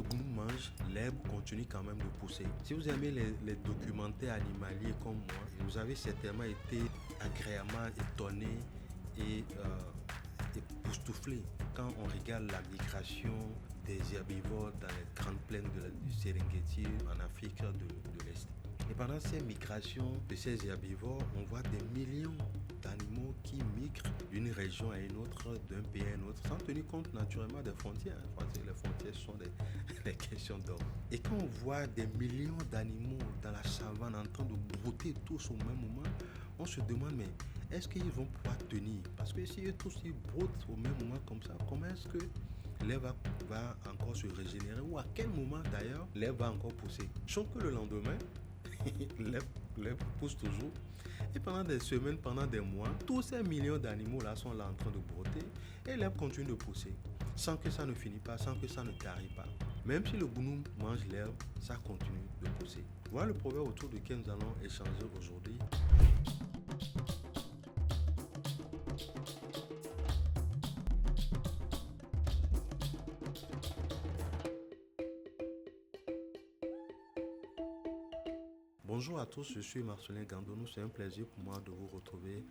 gnou mange, l'herbe continue quand même de pousser. Si vous aimez les documentaires animaliers comme moi, vous avez certainement été agréablement étonné et époustouflé quand on regarde la migration des herbivores dans les grandes plaines du Serengeti en Afrique de l'Est. Et pendant ces migrations de ces herbivores, on voit des millions d'animaux qui migrent d'une région à une autre, d'un pays à un autre, sans tenir compte naturellement des frontières. Les frontières sont des questions d'ordre. Et quand on voit des millions d'animaux dans la savane en train de brouter tous au même moment, on se demande, mais est-ce qu'ils vont pouvoir tenir? Parce que si eux tous ils broutent au même moment comme ça, comment est-ce que l'herbe va encore se régénérer? Ou à quel moment d'ailleurs l'herbe va encore pousser? Sauf que le lendemain, l'herbe pousse toujours. Et pendant des semaines, pendant des mois, tous ces millions d'animaux là sont là en train de brouter et l'herbe continue de pousser sans que ça ne finisse pas, sans que ça ne tarie pas. Même si le gnou mange l'herbe, ça continue de pousser. Voilà le proverbe autour duquel nous allons échanger aujourd'hui. Bonjour à tous, je suis Marcelin Gandonou, c'est un plaisir pour moi de vous retrouver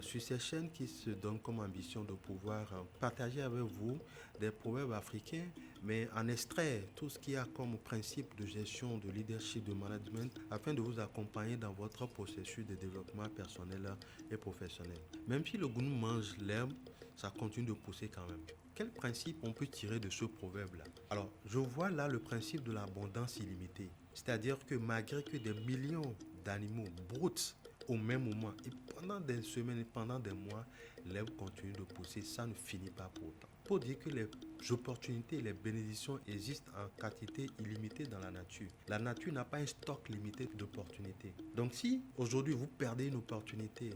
sur ces chaînes qui se donnent comme ambition de pouvoir partager avec vous des proverbes africains, mais en extraire tout ce qu'il y a comme principe de gestion, de leadership, de management, afin de vous accompagner dans votre processus de développement personnel et professionnel. Même si le gnou mange l'herbe, ça continue de pousser quand même. Quel principe on peut tirer de ce proverbe-là? Alors, je vois là le principe de l'abondance illimitée. C'est-à-dire que malgré que des millions d'animaux broutent au même moment et pendant des semaines et pendant des mois, l'herbe continue de pousser, ça ne finit pas pour autant. Pour dire que les opportunités, les bénédictions existent en quantité illimitée dans la nature. La nature n'a pas un stock limité d'opportunités. Donc si aujourd'hui vous perdez une opportunité,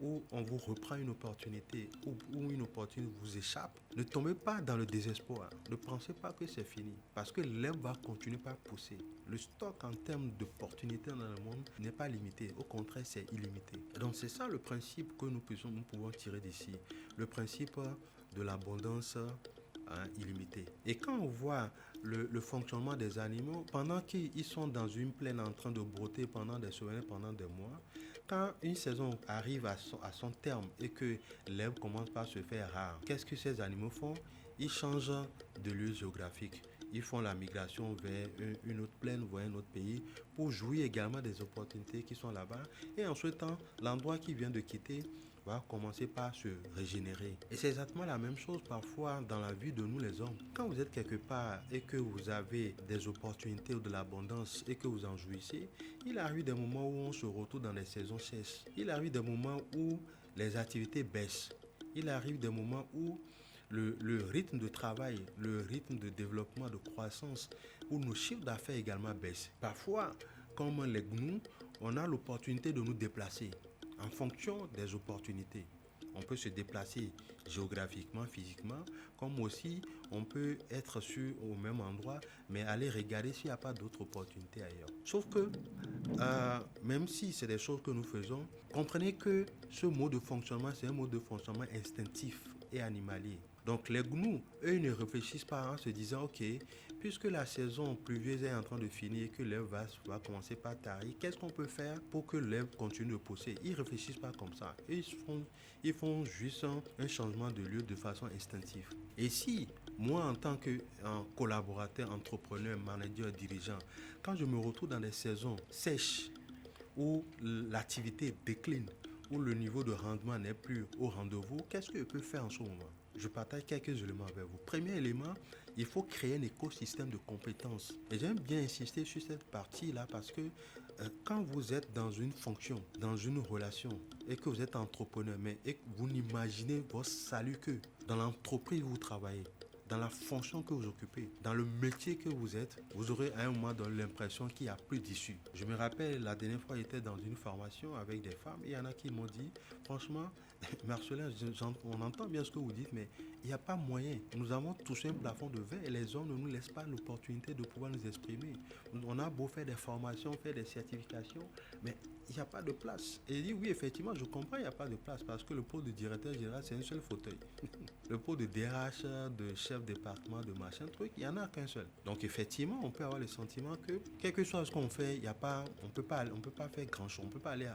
ou on vous reprend une opportunité, ou une opportunité vous échappe, ne tombez pas dans le désespoir. Ne pensez pas que c'est fini, parce que l'herbe va continuer par pousser. Le stock en termes d'opportunités dans le monde n'est pas limité, au contraire c'est illimité. Donc c'est ça le principe que nous pouvons tirer d'ici, le principe de l'abondance illimité. Et quand on voit le fonctionnement des animaux, pendant qu'ils sont dans une plaine en train de brouter pendant des semaines, pendant des mois, quand une saison arrive à son terme et que l'herbe commence par se faire rare, qu'est-ce que ces animaux font? Ils changent de lieu géographique. Ils font la migration vers une autre plaine ou un autre pays pour jouir également des opportunités qui sont là-bas. Et en ce temps, l'endroit qu'ils viennent de quitter va commencer par se régénérer. Et c'est exactement la même chose parfois dans la vie de nous les hommes. Quand vous êtes quelque part et que vous avez des opportunités ou de l'abondance et que vous en jouissez, il arrive des moments où on se retrouve dans des saisons sèches. Il arrive des moments où les activités baissent. Il arrive des moments où le rythme de travail, le rythme de développement, de croissance, où nos chiffres d'affaires également baissent. Parfois, comme les gnous, on a l'opportunité de nous déplacer en fonction des opportunités. On peut se déplacer géographiquement, physiquement, comme aussi on peut être au même endroit, mais aller regarder s'il n'y a pas d'autres opportunités ailleurs. Sauf que, même si c'est des choses que nous faisons, comprenez que ce mode de fonctionnement, c'est un mode de fonctionnement instinctif et animalier. Donc les gnous, eux, ils ne réfléchissent pas en se disant, ok, puisque la saison pluvieuse est en train de finir et que l'herbe va commencer par tarir, qu'est-ce qu'on peut faire pour que l'herbe continue de pousser? Ils ne réfléchissent pas comme ça. Ils font juste un changement de lieu de façon instinctive. Et si moi, en tant que collaborateur, entrepreneur, manager, dirigeant, quand je me retrouve dans des saisons sèches où l'activité décline, où le niveau de rendement n'est plus au rendez-vous, qu'est-ce que je peux faire en ce moment? Je partage quelques éléments avec vous. Premier élément, il faut créer un écosystème de compétences. Et j'aime bien insister sur cette partie-là parce que quand vous êtes dans une fonction, dans une relation, et que vous êtes entrepreneur, et que vous n'imaginez votre salut que dans l'entreprise où vous travaillez, dans la fonction que vous occupez, dans le métier que vous êtes, vous aurez à un moment donné l'impression qu'il n'y a plus d'issue. Je me rappelle, la dernière fois, j'étais dans une formation avec des femmes et il y en a qui m'ont dit, franchement, Marcelin, on entend bien ce que vous dites, mais il n'y a pas moyen. Nous avons tous un plafond de verre et les hommes ne nous laissent pas l'opportunité de pouvoir nous exprimer. On a beau faire des formations, faire des certifications, mais il n'y a pas de place. Et il dit, oui, effectivement, je comprends, il n'y a pas de place parce que le poste de directeur général, c'est un seul fauteuil. Le poste de DRH, de chef département, de machin, truc, il n'y en a qu'un seul. Donc, effectivement, on peut avoir le sentiment que, quel que soit ce qu'on fait, il y a pas, on peut pas faire grand chose, on peut pas aller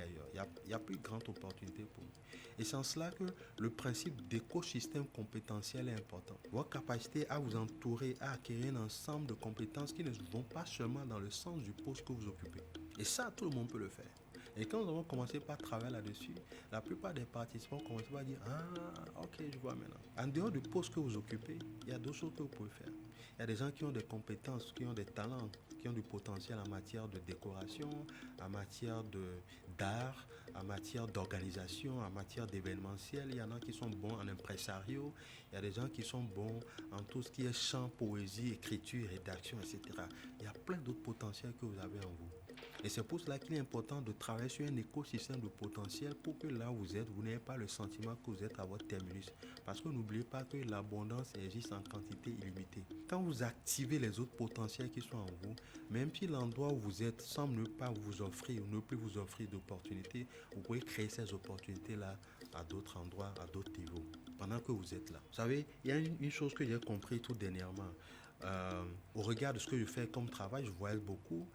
ailleurs. Il y a plus de grande opportunité pour nous. Et c'est en cela que le principe d'écosystème compétentiel est important. Votre capacité à vous entourer, à acquérir un ensemble de compétences qui ne vont pas seulement dans le sens du poste que vous occupez. Et ça, tout le monde peut le faire. Et quand nous avons commencé par travailler là-dessus, la plupart des participants ont commencé par dire ah, ok, je vois maintenant. En dehors du poste que vous occupez, il y a d'autres choses que vous pouvez faire. Il y a des gens qui ont des compétences, qui ont des talents, qui ont du potentiel en matière de décoration, en matière d'art, en matière d'organisation, en matière d'événementiel. Il y en a qui sont bons en impresario. Il y a des gens qui sont bons en tout ce qui est chant, poésie, écriture, rédaction, etc. Il y a plein d'autres potentiels que vous avez en vous. Et c'est pour cela qu'il est important de travailler sur un écosystème de potentiel pour que là où vous êtes, vous n'ayez pas le sentiment que vous êtes à votre terminus. Parce que n'oubliez pas que l'abondance existe en quantité illimitée. Quand vous activez les autres potentiels qui sont en vous, même si l'endroit où vous êtes semble ne pas vous offrir ou ne plus vous offrir d'opportunités, vous pouvez créer ces opportunités-là à d'autres endroits, à d'autres niveaux, pendant que vous êtes là. Vous savez, il y a une chose que j'ai compris tout dernièrement. Au regard de ce que je fais comme travail, je voyage beaucoup.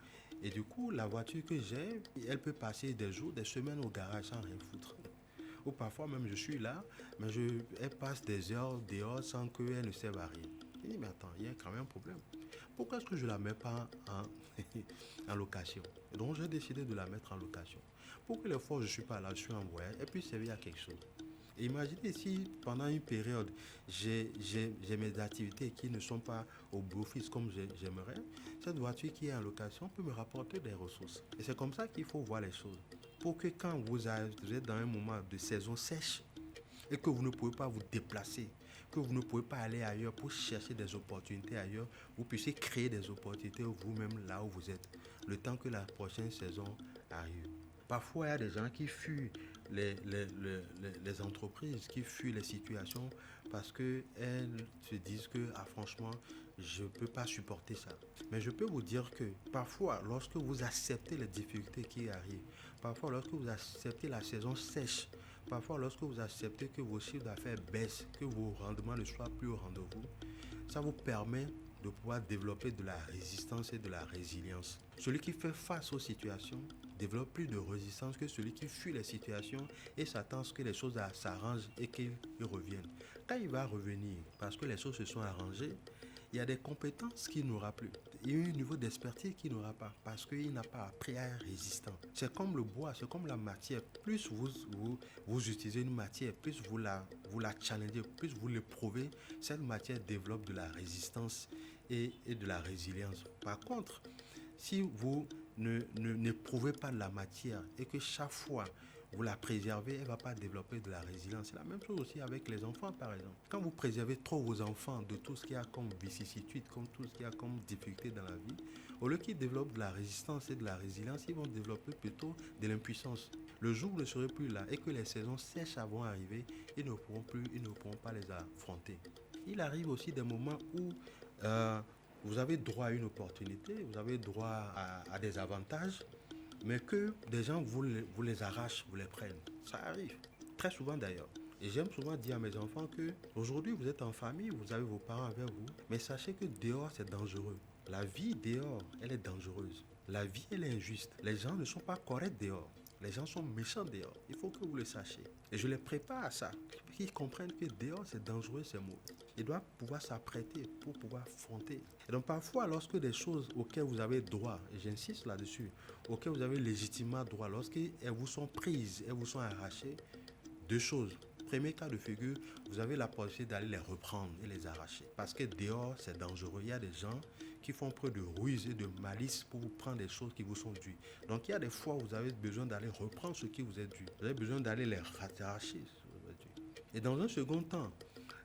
Et du coup, la voiture que j'ai, elle peut passer des jours, des semaines au garage sans rien foutre. Ou parfois même je suis là, mais elle passe des heures dehors sans qu'elle ne serve à rien. Je dis, mais attends, il y a quand même un problème. Pourquoi est-ce que je ne la mets pas en location? Et donc j'ai décidé de la mettre en location. Pour que les fois où je ne suis pas là, je suis en voyage, elle puisse servir à quelque chose. Et imaginez si pendant une période, j'ai mes activités qui ne sont pas au bénéfice comme j'aimerais, cette voiture qui est en location peut me rapporter des ressources. Et c'est comme ça qu'il faut voir les choses. Pour que quand vous êtes dans un moment de saison sèche et que vous ne pouvez pas vous déplacer, que vous ne pouvez pas aller ailleurs pour chercher des opportunités ailleurs, vous puissiez créer des opportunités vous-même là où vous êtes, le temps que la prochaine saison arrive. Parfois, il y a des gens qui fuient les entreprises, qui fuient les situations parce qu'elles se disent que, ah, franchement, je ne peux pas supporter ça. Mais je peux vous dire que parfois, lorsque vous acceptez les difficultés qui arrivent, parfois lorsque vous acceptez la saison sèche, parfois lorsque vous acceptez que vos chiffres d'affaires baissent, que vos rendements ne soient plus au rendez-vous, ça vous permet de pouvoir développer de la résistance et de la résilience. Celui qui fait face aux situations développe plus de résistance que celui qui fuit les situations et s'attend à ce que les choses s'arrangent et qu'il revienne. Quand il va revenir, parce que les choses se sont arrangées, il y a des compétences qu'il n'aura plus. Il y a un niveau d'expertise qu'il n'aura pas parce qu'il n'a pas appris à être résistant. C'est comme le bois, c'est comme la matière. Plus vous utilisez une matière, plus vous la challengez, plus vous l'éprouvez, cette matière développe de la résistance et de la résilience. Par contre, si vous n'éprouvez pas de la matière et que chaque fois vous la préservez, elle ne va pas développer de la résilience. C'est la même chose aussi avec les enfants, par exemple. Quand vous préservez trop vos enfants de tout ce qu'il y a comme vicissitude, comme tout ce qu'il y a comme difficulté dans la vie, au lieu qu'ils développent de la résistance et de la résilience, ils vont développer plutôt de l'impuissance. Le jour où vous ne serez plus là et que les saisons sèches vont arriver, ils ne pourront pas les affronter. Il arrive aussi des moments où vous avez droit à une opportunité, vous avez droit à des avantages, mais que des gens vous les arrachent, vous les prennent. Ça arrive, très souvent d'ailleurs. Et j'aime souvent dire à mes enfants que aujourd'hui vous êtes en famille, vous avez vos parents avec vous, mais sachez que dehors c'est dangereux. La vie dehors, elle est dangereuse. La vie, elle est injuste. Les gens ne sont pas corrects dehors. Les gens sont méchants dehors. Il faut que vous le sachiez. Et je les prépare à ça. Qu'ils comprennent que dehors, c'est dangereux, c'est mauvais. Ils doivent pouvoir s'apprêter pour pouvoir affronter. Et donc parfois, lorsque des choses auxquelles vous avez droit, et j'insiste là-dessus, auxquelles vous avez légitimement droit, lorsqu'elles vous sont prises, elles vous sont arrachées, deux choses. Premier cas de figure, vous avez la possibilité d'aller les reprendre et les arracher. Parce que dehors, c'est dangereux. Il y a des gens qui font preuve de ruse et de malice pour vous prendre des choses qui vous sont dues. Donc il y a des fois où vous avez besoin d'aller reprendre ce qui vous est dû. Vous avez besoin d'aller les arracher. Et dans un second temps,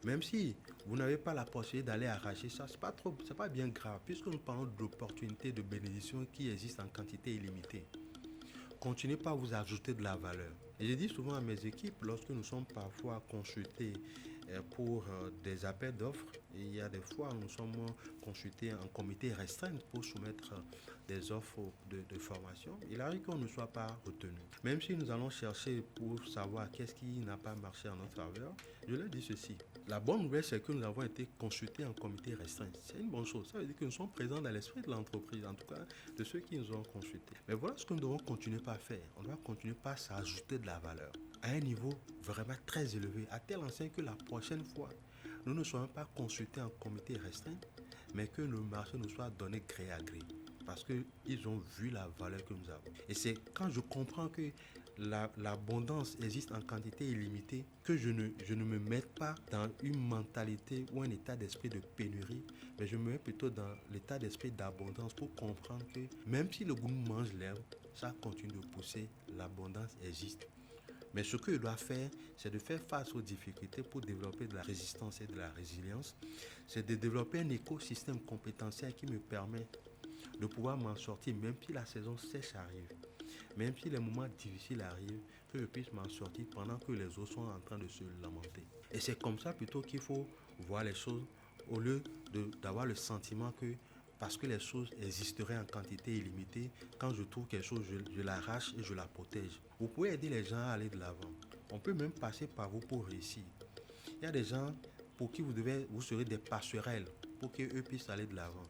même si vous n'avez pas la possibilité d'aller arracher ça, c'est pas bien grave, puisque nous parlons d'opportunités de bénédiction qui existent en quantité illimitée. Continuez pas à vous ajouter de la valeur. Et je dis souvent à mes équipes, lorsque nous sommes parfois consultés pour des appels d'offres. Et il y a des fois où nous sommes consultés en comité restreint pour soumettre des offres de formation. Il arrive qu'on ne soit pas retenu. Même si nous allons chercher pour savoir qu'est-ce qui n'a pas marché en notre faveur, je leur dis ceci. La bonne nouvelle, c'est que nous avons été consultés en comité restreint. C'est une bonne chose. Ça veut dire que nous sommes présents dans l'esprit de l'entreprise, en tout cas de ceux qui nous ont consultés. Mais voilà ce que nous devons continuer par faire. On doit continuer par s'ajouter de la valeur à un niveau vraiment très élevé, à telle enseigne que la prochaine fois, nous ne soyons pas consultés en comité restreint, mais que le marché nous soit donné gré à gré. Parce qu'ils ont vu la valeur que nous avons. Et c'est quand je comprends que l'abondance existe en quantité illimitée que je ne me mets pas dans une mentalité ou un état d'esprit de pénurie, mais je me mets plutôt dans l'état d'esprit d'abondance pour comprendre que même si le goût mange l'herbe, ça continue de pousser, l'abondance existe. Mais ce que je dois faire, c'est de faire face aux difficultés pour développer de la résistance et de la résilience. C'est de développer un écosystème compétentiel qui me permet de pouvoir m'en sortir, même si la saison sèche arrive, même si les moments difficiles arrivent, que je puisse m'en sortir pendant que les autres sont en train de se lamenter. Et c'est comme ça plutôt qu'il faut voir les choses, au lieu d'avoir le sentiment que parce que les choses existeraient en quantité illimitée, quand je trouve quelque chose, je l'arrache et je la protège. Vous pouvez aider les gens à aller de l'avant. On peut même passer par vous pour réussir. Il y a des gens pour qui vous serez des passerelles pour qu'eux puissent aller de l'avant.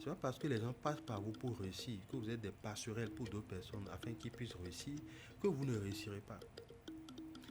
Ce n'est pas parce que les gens passent par vous pour réussir, que vous êtes des passerelles pour d'autres personnes afin qu'ils puissent réussir, que vous ne réussirez pas.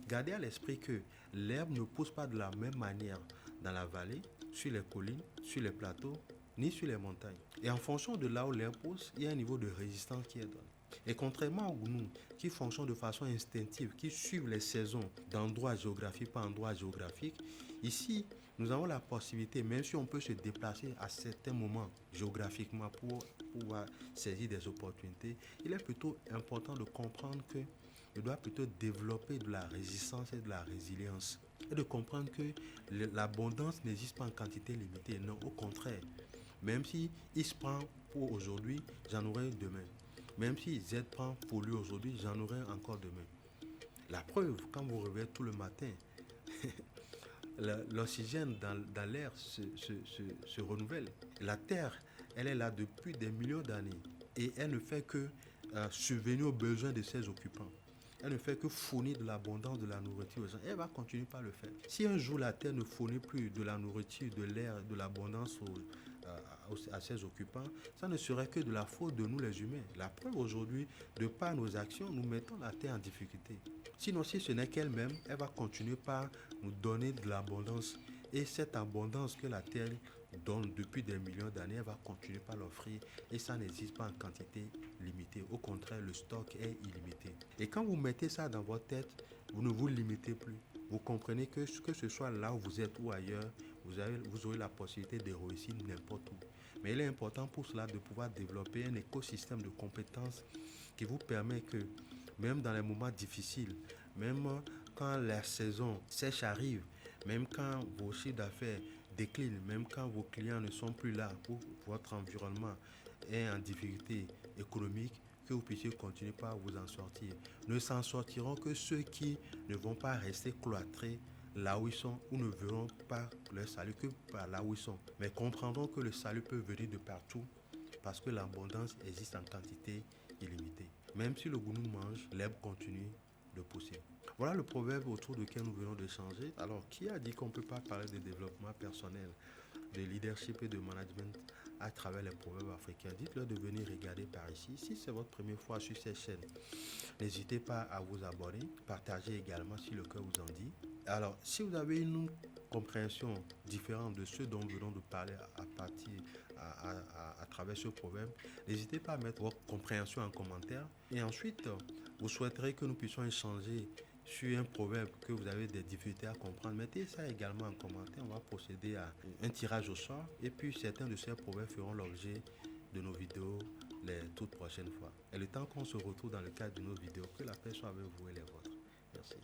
Gardez à l'esprit que l'herbe ne pousse pas de la même manière dans la vallée, sur les collines, sur les plateaux, ni sur les montagnes. Et en fonction de là où l'herbe pousse, il y a un niveau de résistance qui est donné. Et contrairement aux gounous qui fonctionnent de façon instinctive, qui suivent les saisons d'endroit géographique par endroit géographique, ici, nous avons la possibilité, même si on peut se déplacer à certains moments géographiquement pour pouvoir saisir des opportunités, il est plutôt important de comprendre que je dois plutôt développer de la résistance et de la résilience. Et de comprendre que l'abondance n'existe pas en quantité limitée. Non, au contraire. Même si il se prend pour aujourd'hui, j'en aurai demain. Même si Z prend pour lui aujourd'hui, j'en aurai encore demain. La preuve, quand vous réveillez tout le matin, l'oxygène dans l'air se renouvelle. La Terre, elle est là depuis des millions d'années et elle ne fait que subvenir aux besoins de ses occupants. Elle ne fait que fournir de l'abondance de la nourriture aux gens. Elle va continuer par le faire. Si un jour la Terre ne fournit plus de la nourriture, de l'air, de l'abondance à ses occupants, ça ne serait que de la faute de nous les humains. La preuve aujourd'hui, de par nos actions, nous mettons la Terre en difficulté. Sinon, si ce n'est qu'elle-même, elle va continuer par nous donner de l'abondance. Et cette abondance que la Terre donne depuis des millions d'années, elle va continuer par l'offrir. Et ça n'existe pas en quantité limitée. Au contraire, le stock est illimité. Et quand vous mettez ça dans votre tête, vous ne vous limitez plus. Vous comprenez que ce soit là où vous êtes ou ailleurs, vous aurez la possibilité de réussir n'importe où. Mais il est important pour cela de pouvoir développer un écosystème de compétences qui vous permet que, même dans les moments difficiles, même quand la saison sèche arrive, même quand vos chiffres d'affaires déclinent, même quand vos clients ne sont plus là pour votre environnement est en difficulté économique, que vous puissiez continuer par vous en sortir. Ne s'en sortiront que ceux qui ne vont pas rester cloîtrés là où ils sont ou ne verront pas leur salut que par là où ils sont. Mais comprendront que le salut peut venir de partout parce que l'abondance existe en quantité illimitée. Même si le gounou mange, l'herbe continue de pousser. Voilà le proverbe autour duquel nous venons d'échanger. Alors, qui a dit qu'on ne peut pas parler de développement personnel, de leadership et de management à travers les proverbes africains? Dites-leur de venir regarder par ici. Si c'est votre première fois sur cette chaîne, n'hésitez pas à vous abonner, partagez également si le cœur vous en dit. Alors, si vous avez une compréhension différente de ce dont nous venons de parler à travers ce proverbe, n'hésitez pas à mettre votre compréhension en commentaire. Et ensuite, vous souhaiterez que nous puissions échanger sur un proverbe que vous avez des difficultés à comprendre, mettez ça également en commentaire. On va procéder à un tirage au sort et puis certains de ces proverbes feront l'objet de nos vidéos les toutes prochaines fois. Et le temps qu'on se retrouve dans le cadre de nos vidéos, que la paix soit avec vous et les vôtres. Merci.